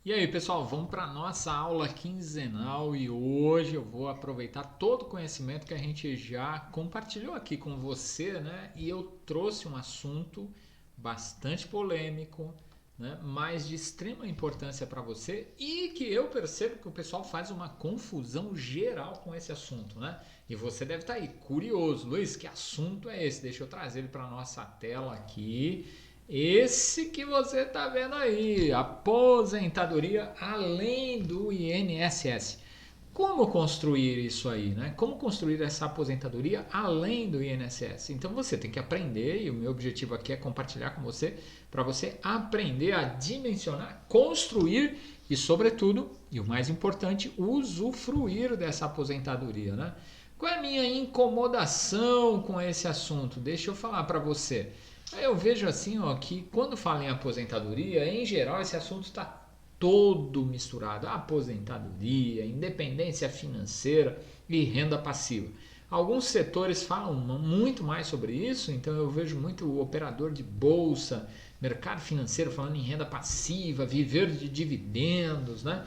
E aí, pessoal, vamos para a nossa aula quinzenal e hoje eu vou aproveitar todo o conhecimento que a gente já compartilhou aqui com você, né? E eu trouxe um assunto bastante polêmico, né? Mas de extrema importância para você e que eu percebo que o pessoal faz uma confusão geral com esse assunto, né? E você deve estar aí curioso, Luiz, que assunto é esse? Deixa eu trazer ele para a nossa tela aqui. Esse que você está vendo aí, aposentadoria além do INSS. Como construir isso aí, né? Como construir essa aposentadoria além do INSS? Então você tem que aprender, e o meu objetivo aqui é compartilhar com você, para você aprender a dimensionar, construir e, sobretudo, e o mais importante, usufruir dessa aposentadoria, né? Qual é a minha incomodação com esse assunto? Deixa eu falar para você. Eu vejo assim, ó, que quando fala em aposentadoria, em geral esse assunto está todo misturado. Aposentadoria, independência financeira e renda passiva. Alguns setores falam muito mais sobre isso, então eu vejo muito operador de bolsa, mercado financeiro falando em renda passiva, viver de dividendos, né?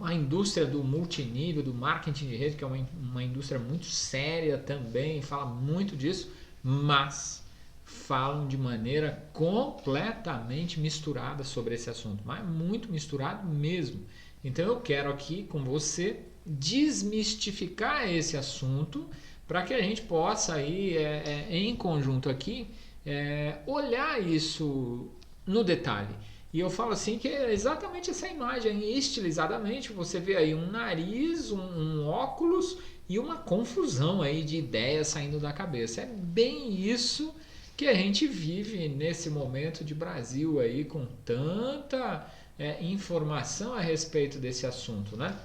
A indústria do multinível, do marketing de rede, que é uma indústria muito séria também, fala muito disso, mas falam de maneira completamente misturada sobre esse assunto, mas muito misturado mesmo. Então eu quero aqui com você desmistificar esse assunto para que a gente possa aí em conjunto aqui olhar isso no detalhe. E eu falo assim que é exatamente essa imagem, estilizadamente, você vê aí um nariz, um óculos e uma confusão aí de ideias saindo da cabeça. É bem isso que a gente vive nesse momento de Brasil aí com tanta informação a respeito desse assunto, né?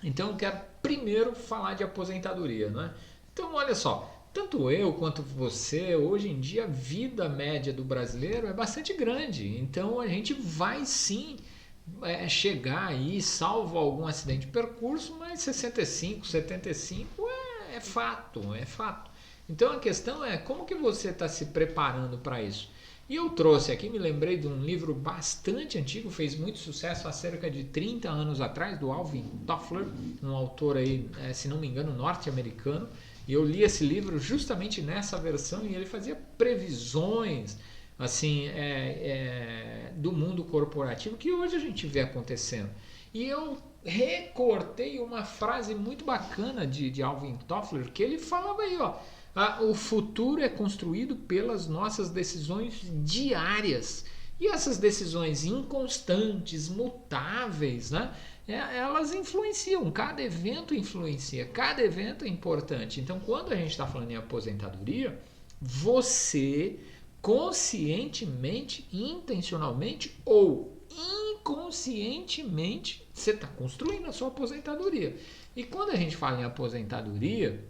Então eu quero primeiro falar de aposentadoria, né? Então olha só, tanto eu quanto você, hoje em dia a vida média do brasileiro é bastante grande, então a gente vai sim chegar aí, salvo algum acidente de percurso, mas 65, 75 é fato, é fato. Então a questão é como que você está se preparando para isso. E eu trouxe aqui, me lembrei de um livro bastante antigo, fez muito sucesso há cerca de 30 anos atrás, do Alvin Toffler, um autor aí, se não me engano, norte-americano. E eu li esse livro justamente nessa versão e ele fazia previsões assim do mundo corporativo que hoje a gente vê acontecendo. E eu recortei uma frase muito bacana de Alvin Toffler que ele falava aí, ó. O futuro é construído pelas nossas decisões diárias. E essas decisões inconstantes, mutáveis, né? Elas influenciam, cada evento influencia, cada evento é importante. Então, quando a gente está falando em aposentadoria, você conscientemente, intencionalmente ou inconscientemente, você está construindo a sua aposentadoria. E quando a gente fala em aposentadoria,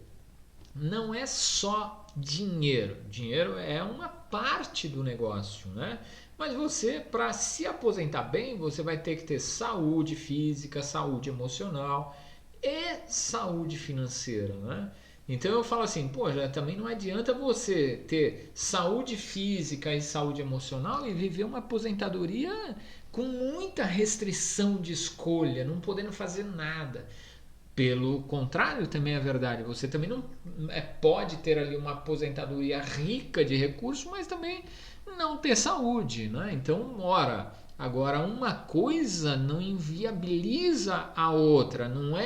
não é só dinheiro. Dinheiro é uma parte do negócio, né? Mas você, para se aposentar bem, você vai ter que ter saúde física, saúde emocional e saúde financeira, né? Então eu falo assim, pô, já também não adianta você ter saúde física e saúde emocional e viver uma aposentadoria com muita restrição de escolha, não podendo fazer nada. Pelo contrário, também é verdade. Você também não pode ter ali uma aposentadoria rica de recursos, mas também não ter saúde, né? Então, ora, agora uma coisa não inviabiliza a outra, não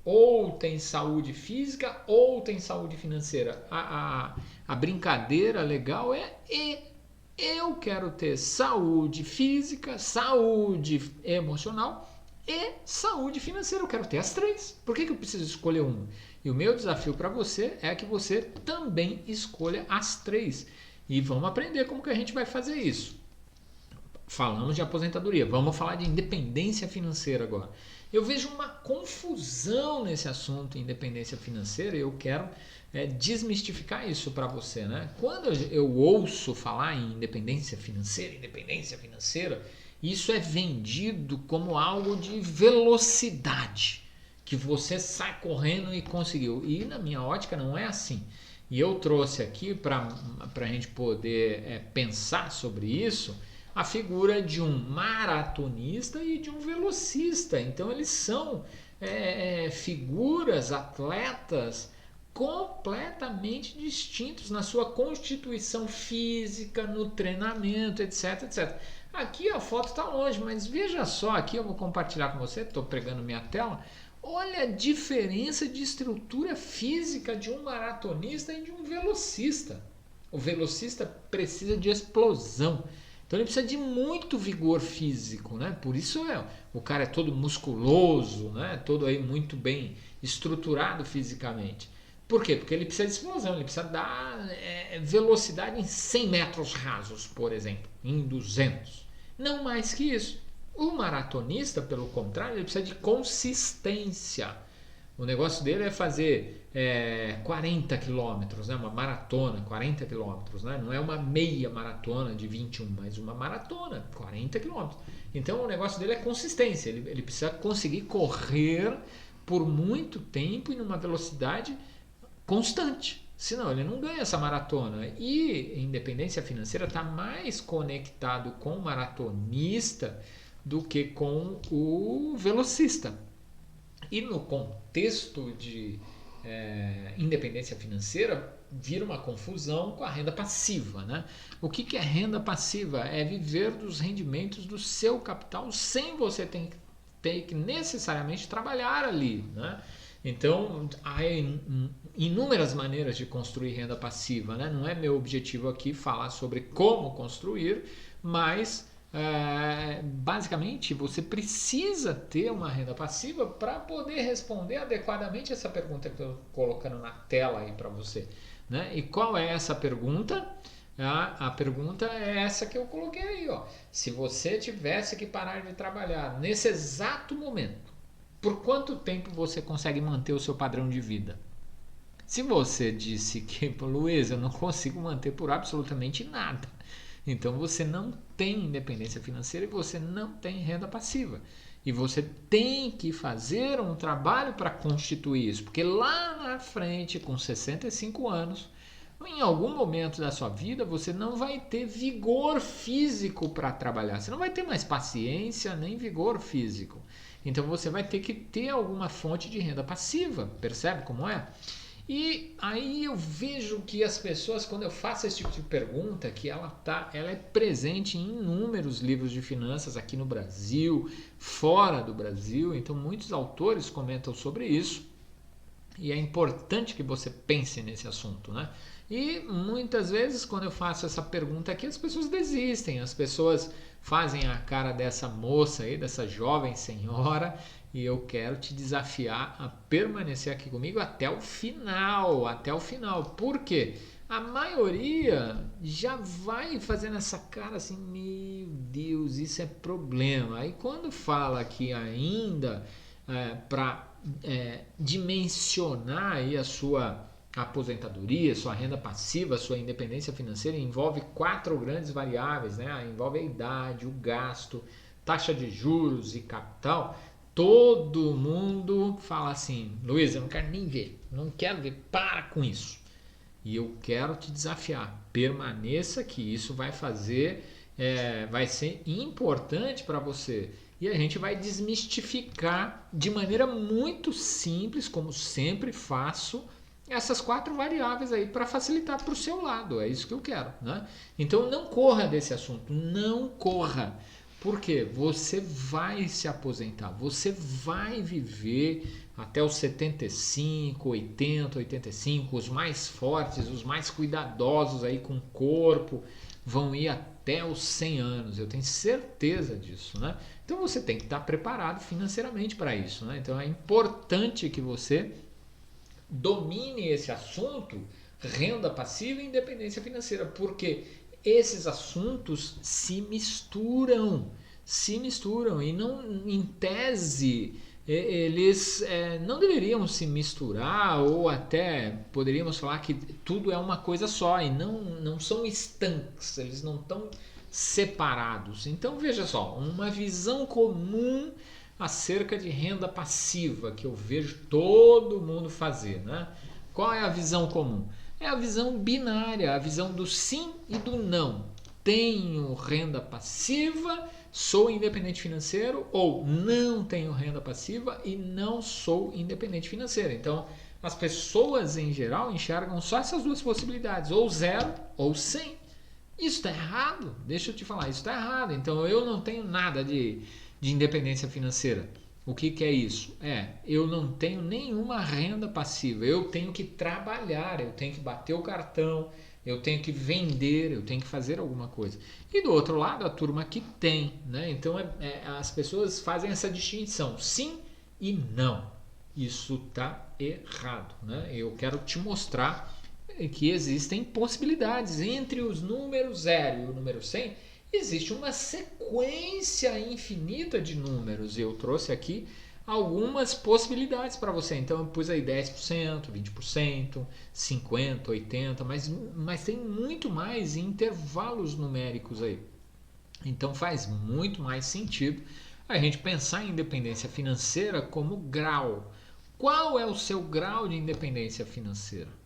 ou tem saúde física ou tem saúde financeira. A brincadeira legal é eu quero ter saúde física, saúde emocional e saúde financeira. Eu quero ter as três. Por que eu preciso escolher uma? E o meu desafio para você é que você também escolha as três. E vamos aprender como que a gente vai fazer isso. Falamos de aposentadoria, vamos falar de independência financeira agora. Eu vejo uma confusão nesse assunto, independência financeira, e eu quero desmistificar isso para você, né? Quando eu ouço falar em independência financeira, isso é vendido como algo de velocidade, que você sai correndo e conseguiu. E na minha ótica não é assim. E eu trouxe aqui para a gente poder pensar sobre isso a figura de um maratonista e de um velocista. Então eles são figuras, atletas completamente distintos na sua constituição física, no treinamento, etc, etc. Aqui a foto está longe, mas veja só, aqui eu vou compartilhar com você, estou pregando minha tela. Olha a diferença de estrutura física de um maratonista e de um velocista. O velocista precisa de explosão. Então ele precisa de muito vigor físico, né? Por isso o cara é todo musculoso, né? Todo aí muito bem estruturado fisicamente. Por quê? Porque ele precisa de explosão, ele precisa dar velocidade em 100 metros rasos, por exemplo, em 200. Não mais que isso. O maratonista, pelo contrário, ele precisa de consistência. O negócio dele é fazer 40 quilômetros, né? Uma maratona, 40 quilômetros. Né? Não é uma meia maratona de 21, mas uma maratona, 40 quilômetros. Então o negócio dele é consistência. Ele precisa conseguir correr por muito tempo e numa velocidade constante. Senão ele não ganha essa maratona. E independência financeira está mais conectado com o maratonista do que com o velocista. E no contexto de independência financeira, vira uma confusão com a renda passiva. Né? O que é renda passiva? É viver dos rendimentos do seu capital sem você ter que necessariamente trabalhar ali. Né? Então, há inúmeras maneiras de construir renda passiva. Né? Não é meu objetivo aqui falar sobre como construir, mas basicamente você precisa ter uma renda passiva para poder responder adequadamente essa pergunta que eu estou colocando na tela aí para você. Né? E qual é essa pergunta? A pergunta é essa que eu coloquei aí. Ó. Se você tivesse que parar de trabalhar nesse exato momento, por quanto tempo você consegue manter o seu padrão de vida? Se você disse que, Luiz, eu não consigo manter por absolutamente nada, então você não tem independência financeira e você não tem renda passiva. E você tem que fazer um trabalho para constituir isso, porque lá na frente, com 65 anos, em algum momento da sua vida, você não vai ter vigor físico para trabalhar. Você não vai ter mais paciência nem vigor físico. Então você vai ter que ter alguma fonte de renda passiva. Percebe como é? E aí eu vejo que as pessoas, quando eu faço esse tipo de pergunta, que ela é presente em inúmeros livros de finanças aqui no Brasil, fora do Brasil. Então muitos autores comentam sobre isso. E é importante que você pense nesse assunto, né? E muitas vezes, quando eu faço essa pergunta aqui, as pessoas desistem, as pessoas fazem a cara dessa moça aí, dessa jovem senhora, e eu quero te desafiar a permanecer aqui comigo até o final, Por quê? A maioria já vai fazendo essa cara assim, meu Deus, isso é problema. Aí quando fala que ainda para dimensionar aí a sua aposentadoria, sua renda passiva, sua independência financeira, envolve 4 grandes variáveis, né? Envolve a idade, o gasto, taxa de juros e capital. Todo mundo fala assim, Luiz, eu não quero nem ver, não quero ver, para com isso. E eu quero te desafiar, permaneça que isso vai vai ser importante para você. E a gente vai desmistificar de maneira muito simples, como sempre faço, essas 4 variáveis aí para facilitar para o seu lado. É isso que eu quero. Né? Então não corra desse assunto, não corra. Porque você vai se aposentar, você vai viver até os 75, 80, 85, os mais fortes, os mais cuidadosos aí com o corpo, vão ir até os 100 anos, eu tenho certeza disso, né? Então você tem que estar preparado financeiramente para isso, né? Então é importante que você domine esse assunto, renda passiva e independência financeira, porque esses assuntos se misturam e não, em tese, eles não deveriam se misturar, ou até poderíamos falar que tudo é uma coisa só e não são estanques, eles não estão separados. Então veja só, uma visão comum acerca de renda passiva que eu vejo todo mundo fazer, né? Qual é a visão comum? É a visão binária, a visão do sim e do não. tenho renda passiva, sou independente financeiro, ou não tenho renda passiva e não sou independente financeiro. Então, as pessoas em geral enxergam só essas duas possibilidades, ou 0 ou 100. Isso está errado, deixa eu te falar, isso está errado. Então, eu não tenho nada de independência financeira. O que é isso? Eu não tenho nenhuma renda passiva, eu tenho que trabalhar, eu tenho que bater o cartão, eu tenho que vender, eu tenho que fazer alguma coisa. E do outro lado, a turma que tem, né? Então as pessoas fazem essa distinção, sim e não. Isso está errado, né? Eu quero te mostrar que existem possibilidades entre os números 0 e o número 100. Existe uma sequência infinita de números. Eu trouxe aqui algumas possibilidades para você. Então eu pus aí 10%, 20%, 50%, 80%, mas tem muito mais intervalos numéricos aí. Então faz muito mais sentido a gente pensar em independência financeira como grau. Qual é o seu grau de independência financeira?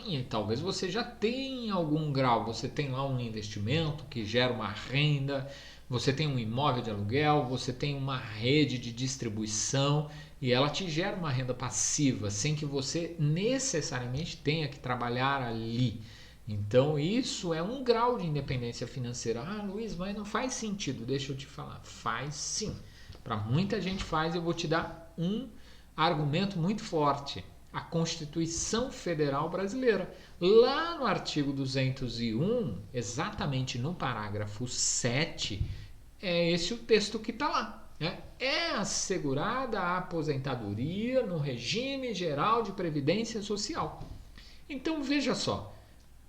E talvez você já tenha algum grau, você tem lá um investimento que gera uma renda, você tem um imóvel de aluguel, você tem uma rede de distribuição e ela te gera uma renda passiva, sem que você necessariamente tenha que trabalhar ali. Então isso é um grau de independência financeira. Ah, Luiz, mas não faz sentido. Deixa eu te falar, faz sim. Para muita gente faz, eu vou te dar um argumento muito forte. A Constituição Federal Brasileira. Lá no artigo 201, exatamente no parágrafo 7, é esse o texto que está lá. É assegurada a aposentadoria no regime geral de previdência social. Então veja só,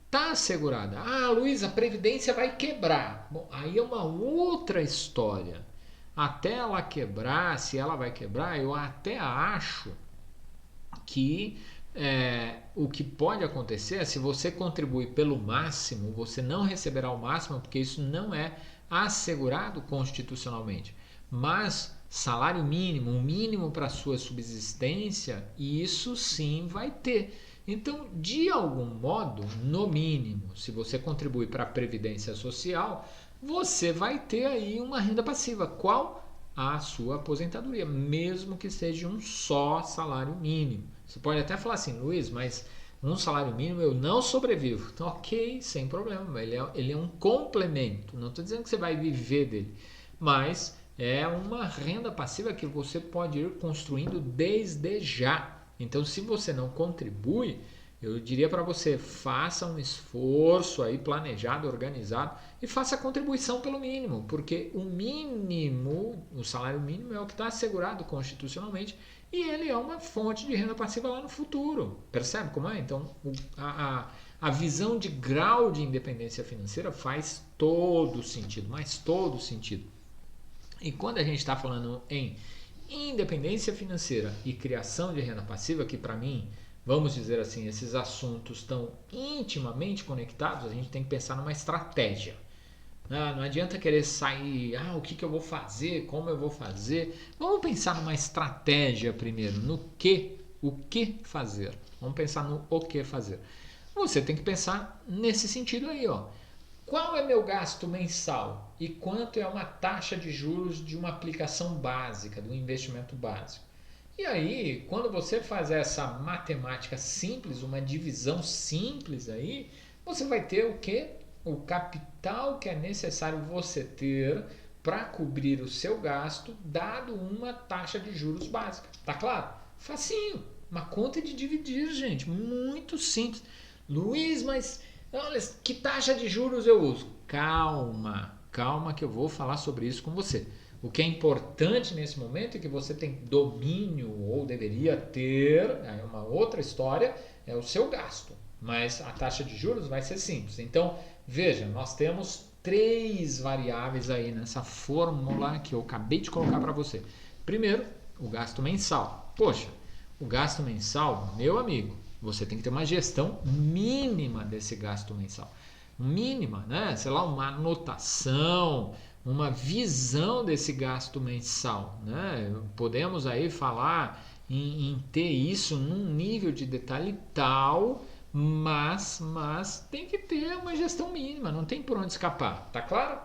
está assegurada. Ah, Luiz, a previdência vai quebrar. Bom, aí é uma outra história. Até ela quebrar, se ela vai quebrar, eu até acho que o que pode acontecer é, se você contribui pelo máximo, você não receberá o máximo, porque isso não é assegurado constitucionalmente. Mas salário mínimo, o mínimo para sua subsistência, isso sim vai ter. Então, de algum modo, no mínimo, se você contribui para a Previdência Social, você vai ter aí uma renda passiva. Qual? A sua aposentadoria, mesmo que seja um só salário mínimo. Você pode até falar assim, Luiz, mas um salário mínimo eu não sobrevivo. Então, ok, sem problema, ele é um complemento. Não estou dizendo que você vai viver dele, mas é uma renda passiva que você pode ir construindo desde já. Então, se você não contribui, eu diria para você, faça um esforço aí planejado, organizado e faça a contribuição pelo mínimo, porque o mínimo, o salário mínimo é o que está assegurado constitucionalmente e ele é uma fonte de renda passiva lá no futuro. Percebe como é? Então, a visão de grau de independência financeira faz todo sentido, mas todo sentido. E quando a gente está falando em independência financeira e criação de renda passiva, que para mim, vamos dizer assim, esses assuntos estão intimamente conectados, a gente tem que pensar numa estratégia. Não adianta querer sair, o que eu vou fazer, como eu vou fazer. Vamos pensar numa estratégia primeiro, o que fazer. Vamos pensar no o que fazer. Você tem que pensar nesse sentido aí, ó. Qual é meu gasto mensal e quanto é uma taxa de juros de uma aplicação básica, do investimento básico? E aí, quando você faz essa matemática simples, uma divisão simples aí, você vai ter o quê? O capital que é necessário você ter para cobrir o seu gasto, dado uma taxa de juros básica. Tá claro? Facinho. Uma conta de dividir, gente. Muito simples. Luiz, mas olha, que taxa de juros eu uso? Calma que eu vou falar sobre isso com você. O que é importante nesse momento é que você tem domínio, ou deveria ter, é uma outra história, é o seu gasto. Mas a taxa de juros vai ser simples. Então, veja, nós temos 3 variáveis aí nessa fórmula que eu acabei de colocar para você. Primeiro, o gasto mensal. Poxa, o gasto mensal, meu amigo, você tem que ter uma gestão mínima desse gasto mensal. Mínima, né? Sei lá, uma anotação, uma visão desse gasto mensal, né? Podemos aí falar em ter isso num nível de detalhe tal, Mas tem que ter uma gestão mínima, não tem por onde escapar, tá claro?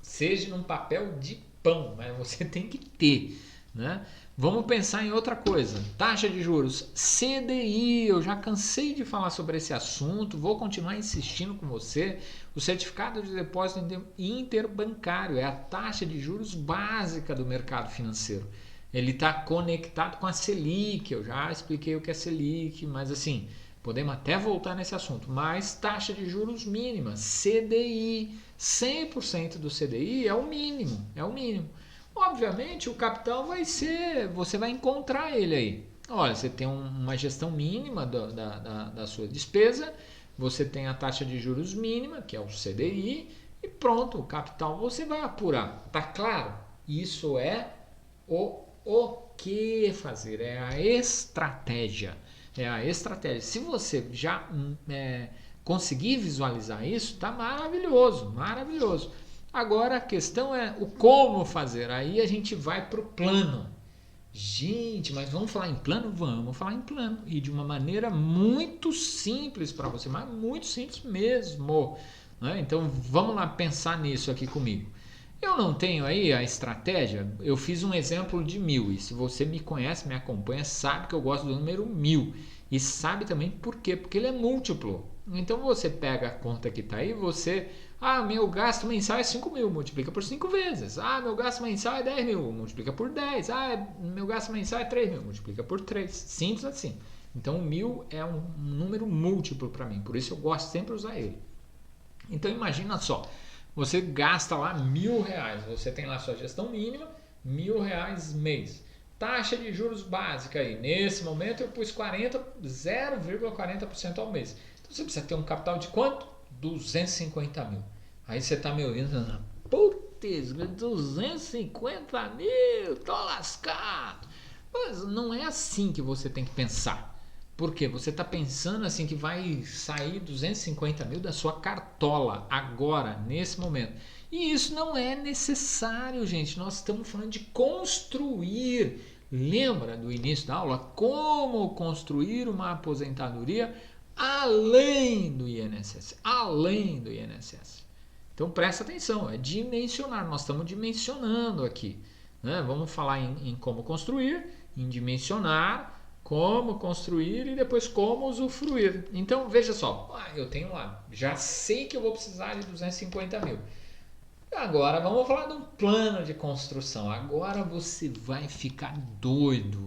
Seja num papel de pão, mas você tem que ter, né? Vamos pensar em outra coisa. Taxa de juros, CDI. Eu já cansei de falar sobre esse assunto, vou continuar insistindo com você. O certificado de depósito interbancário é a taxa de juros básica do mercado financeiro. Ele está conectado com a Selic. Eu já expliquei o que é Selic, mas assim, podemos até voltar nesse assunto. Mas taxa de juros mínima, CDI. 100% do CDI é o mínimo, é o mínimo. Obviamente o capital vai ser, você vai encontrar ele aí. Olha, você tem uma gestão mínima da sua despesa, você tem a taxa de juros mínima, que é o CDI, e pronto, o capital você vai apurar. Tá claro? Isso é o que fazer, é a estratégia. É a estratégia. Se você já conseguir visualizar isso, tá maravilhoso, maravilhoso. Agora a questão é o como fazer. Aí a gente vai para o plano. Gente, mas vamos falar em plano? Vamos falar em plano. E de uma maneira muito simples para você, mas muito simples mesmo. Né? Então vamos lá pensar nisso aqui comigo. Eu não tenho aí a estratégia, eu fiz um exemplo de 1000. E se você me conhece, me acompanha, sabe que eu gosto do número 1000. E sabe também por quê? Porque ele é múltiplo. Então você pega a conta que está aí, você... meu gasto mensal é 5.000, multiplica por 5 vezes. Meu gasto mensal é 10.000, multiplica por 10. Meu gasto mensal é 3.000, multiplica por 3. Simples assim. Então 1000 é um número múltiplo para mim, por isso eu gosto sempre de usar ele. Então imagina só, você gasta lá R$1.000, você tem lá sua gestão mínima, R$1.000 mês. Taxa de juros básica aí, nesse momento eu pus 0,40% ao mês. Então você precisa ter um capital de quanto? 250 mil. Aí você está me ouvindo, putz, 250 mil, tô lascado. Mas não é assim que você tem que pensar. Por quê? Você está pensando assim que vai sair 250 mil da sua cartola agora, nesse momento. E isso não é necessário, gente. Nós estamos falando de construir. Lembra do início da aula? Como construir uma aposentadoria além do INSS. Além do INSS. Então presta atenção, é dimensionar. Nós estamos dimensionando aqui. Né? Vamos falar em como construir, em dimensionar, como construir e depois como usufruir. Então veja só, eu tenho lá, já sei que eu vou precisar de 250 mil. Agora vamos falar de um plano de construção. Agora você vai ficar doido.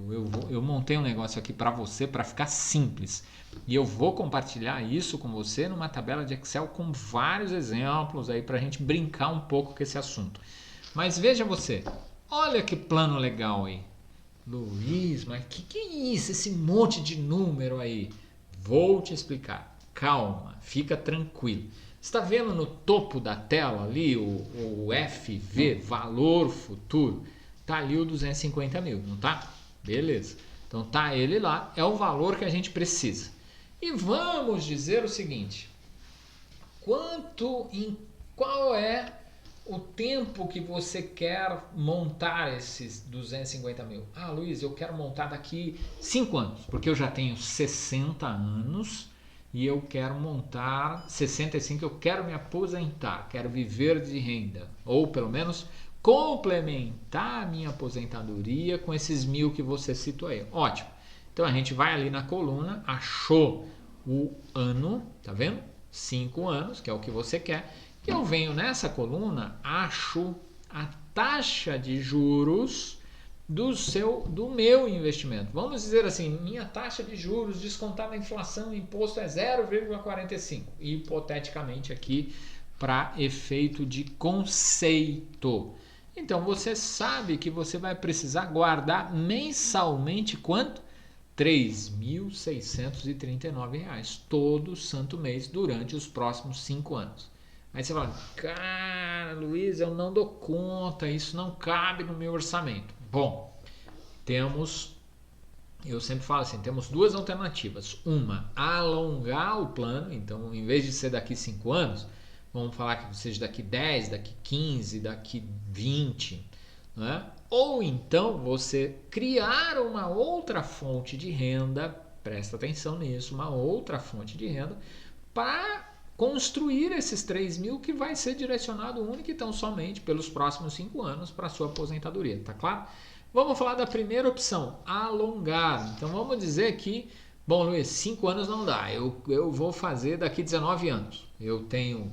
Eu montei um negócio aqui para você para ficar simples. E eu vou compartilhar isso com você numa tabela de Excel com vários exemplos aí para a gente brincar um pouco com esse assunto. Mas veja você, olha que plano legal aí. Luiz, mas que é isso? Esse monte de número aí. Vou te explicar. Calma, fica tranquilo. Está vendo no topo da tela ali o FV, valor futuro? Tá ali o 250 mil, não tá? Beleza. Então tá ele lá, é o valor que a gente precisa. E vamos dizer o seguinte: qual é o tempo que você quer montar esses 250 mil? Luiz, eu quero montar daqui 5 anos, porque eu já tenho 60 anos e eu quero montar 65, eu quero me aposentar, quero viver de renda, ou pelo menos complementar a minha aposentadoria com esses 1.000 que você citou aí. Ótimo. Então a gente vai ali na coluna, achou o ano, tá vendo? 5 anos, que é o que você quer. E eu venho nessa coluna, acho a taxa de juros do meu investimento. Vamos dizer assim, minha taxa de juros descontada a inflação e imposto é 0,45. Hipoteticamente aqui, para efeito de conceito. Então você sabe que você vai precisar guardar mensalmente quanto? R$ 3.639 todo santo mês durante os próximos 5 anos. Aí você fala, cara, Luiz, eu não dou conta, isso não cabe no meu orçamento. Bom, eu sempre falo assim, temos duas alternativas. Uma, alongar o plano, então em vez de ser daqui 5 anos, vamos falar que seja daqui 10, daqui 15, daqui 20, né? Ou então você criar uma outra fonte de renda presta atenção nisso, uma outra fonte de renda para construir esses 3 mil que vai ser direcionado único e tão somente pelos próximos 5 anos para a sua aposentadoria, tá claro? Vamos falar da primeira opção, alongar. Então vamos dizer que, bom, Luiz, 5 anos não dá, eu vou fazer daqui 19 anos. Eu tenho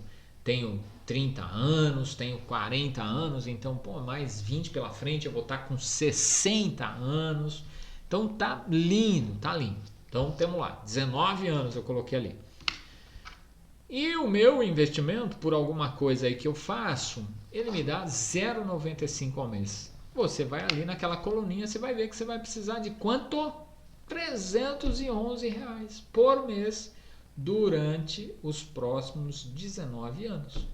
30 anos, tenho 40 anos, então, pô, mais 20 pela frente, eu vou estar com 60 anos. Então tá lindo, tá lindo. Então temos lá, 19 anos eu coloquei ali. E o meu investimento, por alguma coisa aí que eu faço, ele me dá 0,95 ao mês. Você vai ali naquela coluninha, você vai ver que você vai precisar de quanto? R$311 por mês durante os próximos 19 anos.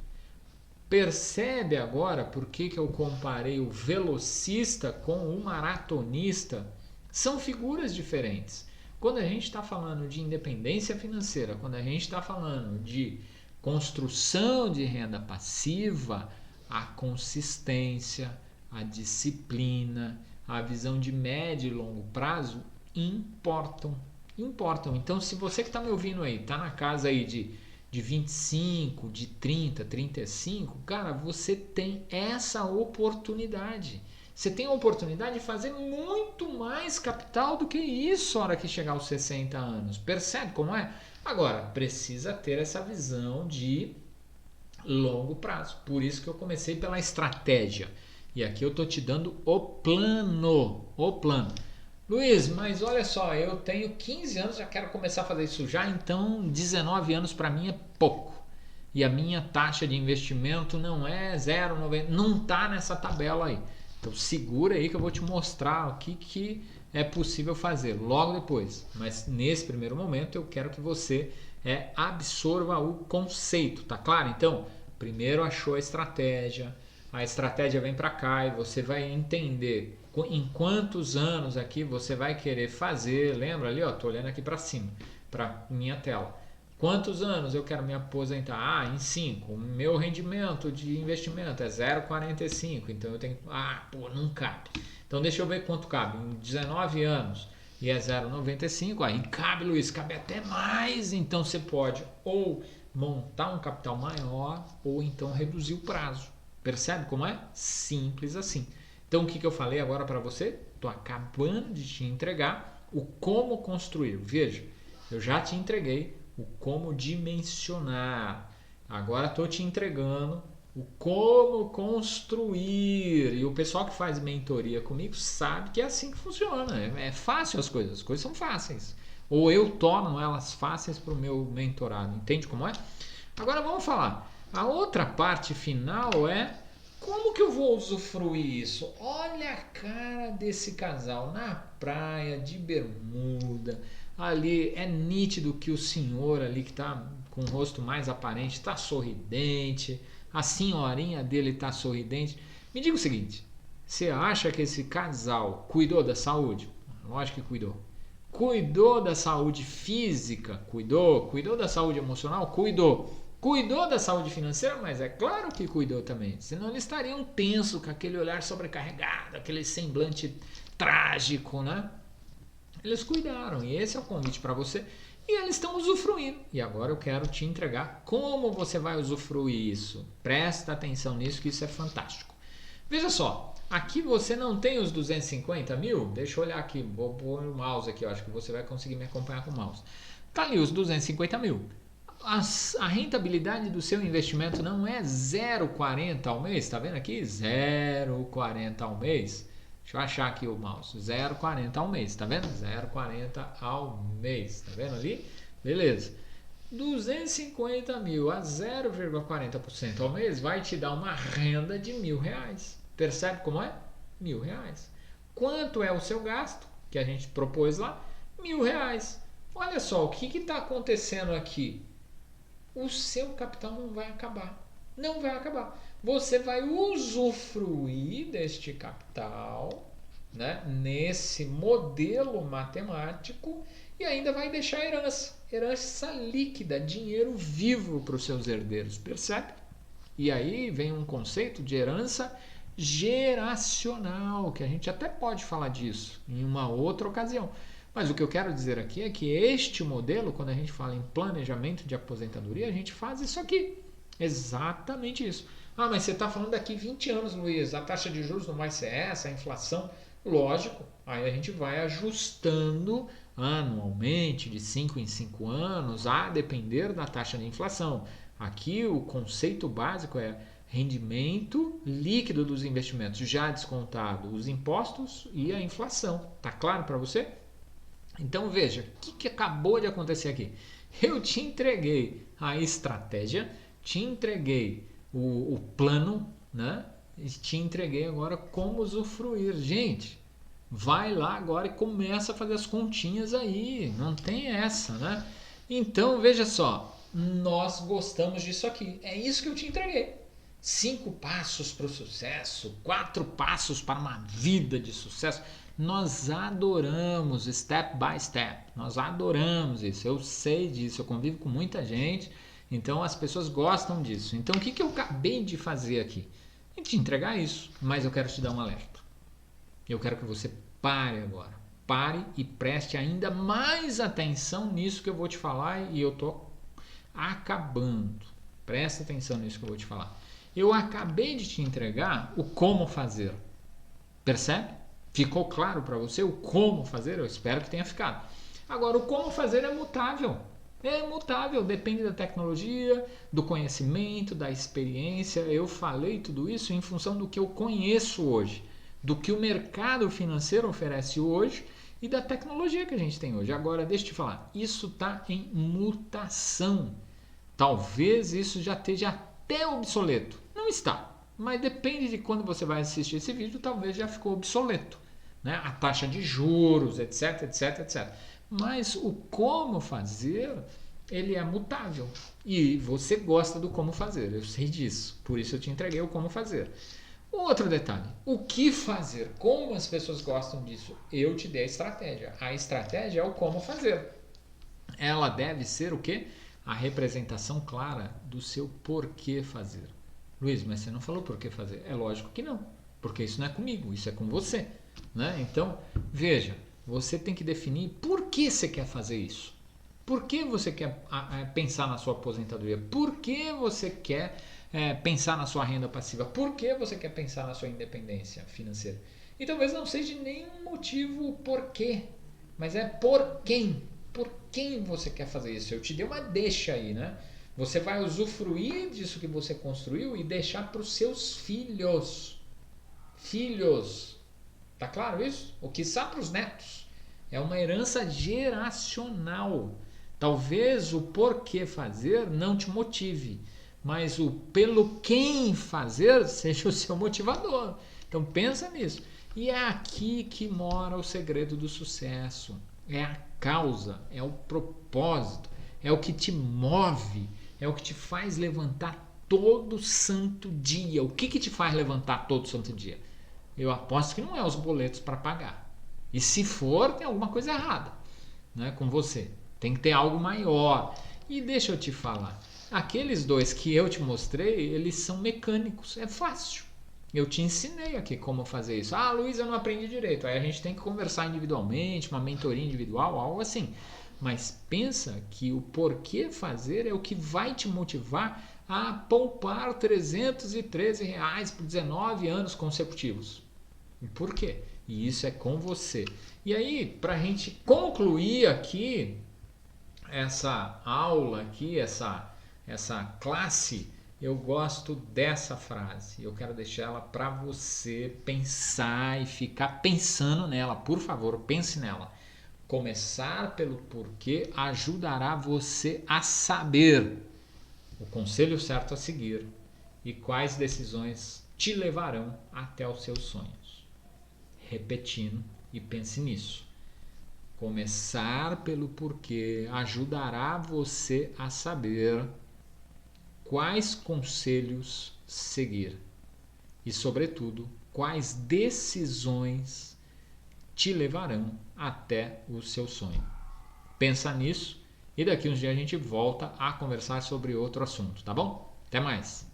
Percebe agora por que eu comparei o velocista com o maratonista? São figuras diferentes. Quando a gente está falando de independência financeira, quando a gente está falando de construção de renda passiva, a consistência, a disciplina, a visão de médio e longo prazo importam. Então, se você que está me ouvindo aí, está na casa aí de 25, de 30, 35, cara, você tem essa oportunidade. Você tem a oportunidade de fazer muito mais capital do que isso na hora que chegar aos 60 anos. Percebe como é? Agora, precisa ter essa visão de longo prazo. Por isso que eu comecei pela estratégia. E aqui eu estou te dando o plano. Luiz, mas olha só, eu tenho 15 anos, já quero começar a fazer isso já, então 19 anos para mim é pouco. E a minha taxa de investimento não é 0,90, não está nessa tabela aí. Então segura aí que eu vou te mostrar o que é possível fazer logo depois. Mas nesse primeiro momento eu quero que você absorva o conceito, tá claro? Então, primeiro achou a estratégia vem para cá e você vai entender em quantos anos aqui você vai querer fazer. Lembra ali, ó, tô olhando aqui para cima, para minha tela. Quantos anos eu quero me aposentar? Em 5. O meu rendimento de investimento é 0,45. Então eu tenho. Não cabe. Então deixa eu ver quanto cabe. Em 19 anos e é 0,95. Aí cabe, Luiz, cabe até mais. Então você pode ou montar um capital maior ou então reduzir o prazo. Percebe como é? Simples assim. Então o que eu falei agora para você? Estou acabando de te entregar o como construir. Veja, eu já te entreguei o como dimensionar. Agora estou te entregando o como construir. E o pessoal que faz mentoria comigo sabe que é assim que funciona. É fácil as coisas são fáceis. Ou eu torno elas fáceis para o meu mentorado. Entende como é? Agora vamos falar. A outra parte final é como que eu vou usufruir isso? Olha a cara desse casal na praia, de bermuda. Ali é nítido que o senhor ali que está com o rosto mais aparente está sorridente. A senhorinha dele está sorridente. Me diga o seguinte, você acha que esse casal cuidou da saúde? Lógico que cuidou. Cuidou da saúde física? Cuidou da saúde emocional? Cuidou da saúde financeira? Mas é claro que cuidou também. Senão eles estariam tensos, com aquele olhar sobrecarregado, aquele semblante trágico, né? Eles cuidaram e esse é o convite para você. E eles estão usufruindo. E agora eu quero te entregar como você vai usufruir isso. Presta atenção nisso que isso é fantástico. Veja só, aqui você não tem os 250 mil? Deixa eu olhar aqui, vou pôr o mouse aqui, eu acho que você vai conseguir me acompanhar com o mouse. Tá ali os 250 mil. A rentabilidade do seu investimento não é 0,40 ao mês, tá vendo aqui? 0,40 ao mês. Deixa eu achar aqui o mouse. 0,40 ao mês, tá vendo? 0,40 ao mês, tá vendo ali? Beleza. 250 mil a 0,40% ao mês vai te dar uma renda de R$1.000. Percebe como é? R$1.000. Quanto é o seu gasto que a gente propôs lá? R$1.000. Olha só, o que está acontecendo aqui? O seu capital não vai acabar. Não vai acabar. Você vai usufruir deste capital, né, nesse modelo matemático e ainda vai deixar herança líquida, dinheiro vivo para os seus herdeiros, percebe? E aí vem um conceito de herança geracional, que a gente até pode falar disso em uma outra ocasião. Mas o que eu quero dizer aqui é que este modelo, quando a gente fala em planejamento de aposentadoria, a gente faz isso aqui. Exatamente isso. Ah, mas você está falando daqui 20 anos, Luiz, a taxa de juros não vai ser essa, a inflação. Lógico, aí a gente vai ajustando anualmente, de 5 em 5 anos, a depender da taxa de inflação. Aqui o conceito básico é rendimento líquido dos investimentos, já descontado os impostos e a inflação. Tá claro para você? Então veja, o que acabou de acontecer aqui? Eu te entreguei a estratégia, te entreguei o plano, né? E te entreguei agora como usufruir. Gente, vai lá agora e começa a fazer as continhas aí. Não tem essa, né? Então veja só, nós gostamos disso aqui. É isso que eu te entreguei. 5 passos para o sucesso, 4 passos para uma vida de sucesso. Nós adoramos step by step, nós adoramos isso, eu sei disso, eu convivo com muita gente, então as pessoas gostam disso. Então o que eu acabei de fazer aqui? É te entregar isso, mas eu quero te dar um alerta. Eu quero que você pare agora, pare e preste ainda mais atenção nisso que eu vou te falar e eu estou acabando. Presta atenção nisso que eu vou te falar. Eu acabei de te entregar o como fazer. Percebe? Ficou claro para você o como fazer? Eu espero que tenha ficado. Agora, o como fazer é mutável. É mutável, depende da tecnologia, do conhecimento, da experiência. Eu falei tudo isso em função do que eu conheço hoje, do que o mercado financeiro oferece hoje e da tecnologia que a gente tem hoje. Agora, deixa eu te falar, isso está em mutação. Talvez isso já esteja até obsoleto. Não está, mas depende de quando você vai assistir esse vídeo, talvez já ficou obsoleto, né? A taxa de juros, etc, etc, etc. Mas o como fazer, ele é mutável. E você gosta do como fazer, eu sei disso. Por isso eu te entreguei o como fazer. Outro detalhe, o que fazer? Como as pessoas gostam disso? Eu te dei a estratégia. A estratégia é o como fazer. Ela deve ser o quê? A representação clara do seu porquê fazer. Luiz, mas você não falou por que fazer. É lógico que não, porque isso não é comigo, isso é com você, né? Então, veja, você tem que definir por que você quer fazer isso. Por que você quer pensar na sua aposentadoria? Por que você quer pensar na sua renda passiva? Por que você quer pensar na sua independência financeira? E talvez não seja nenhum motivo por quê, mas é por quem. Por quem você quer fazer isso? Eu te dei uma deixa aí, né? Você vai usufruir disso que você construiu e deixar para os seus filhos. Filhos. Tá claro isso? Ou quiçá para os netos. É uma herança geracional. Talvez o porquê fazer não te motive, mas o pelo quem fazer seja o seu motivador. Então pensa nisso. E é aqui que mora o segredo do sucesso. É a causa, é o propósito, é o que te move, é o que te faz levantar todo santo dia. O que te faz levantar todo santo dia? Eu aposto que não é os boletos para pagar. E se for, tem alguma coisa errada, né, com você. Tem que ter algo maior. E deixa eu te falar, aqueles dois que eu te mostrei, eles são mecânicos, é fácil. Eu te ensinei aqui como fazer isso. Ah, Luiz, eu não aprendi direito. Aí a gente tem que conversar individualmente, uma mentoria individual, algo assim. Mas pensa que o porquê fazer é o que vai te motivar a poupar R$313 por 19 anos consecutivos. E por quê? E isso é com você. E aí, para a gente concluir aqui essa aula aqui, essa classe, eu gosto dessa frase. Eu quero deixar ela para você pensar e ficar pensando nela. Por favor, pense nela. Começar pelo porquê ajudará você a saber o conselho certo a seguir e quais decisões te levarão até os seus sonhos. Repetindo, e pense nisso. Começar pelo porquê ajudará você a saber quais conselhos seguir e, sobretudo, quais decisões te levarão até o seu sonho. Pensa nisso e daqui uns dias a gente volta a conversar sobre outro assunto, tá bom? Até mais!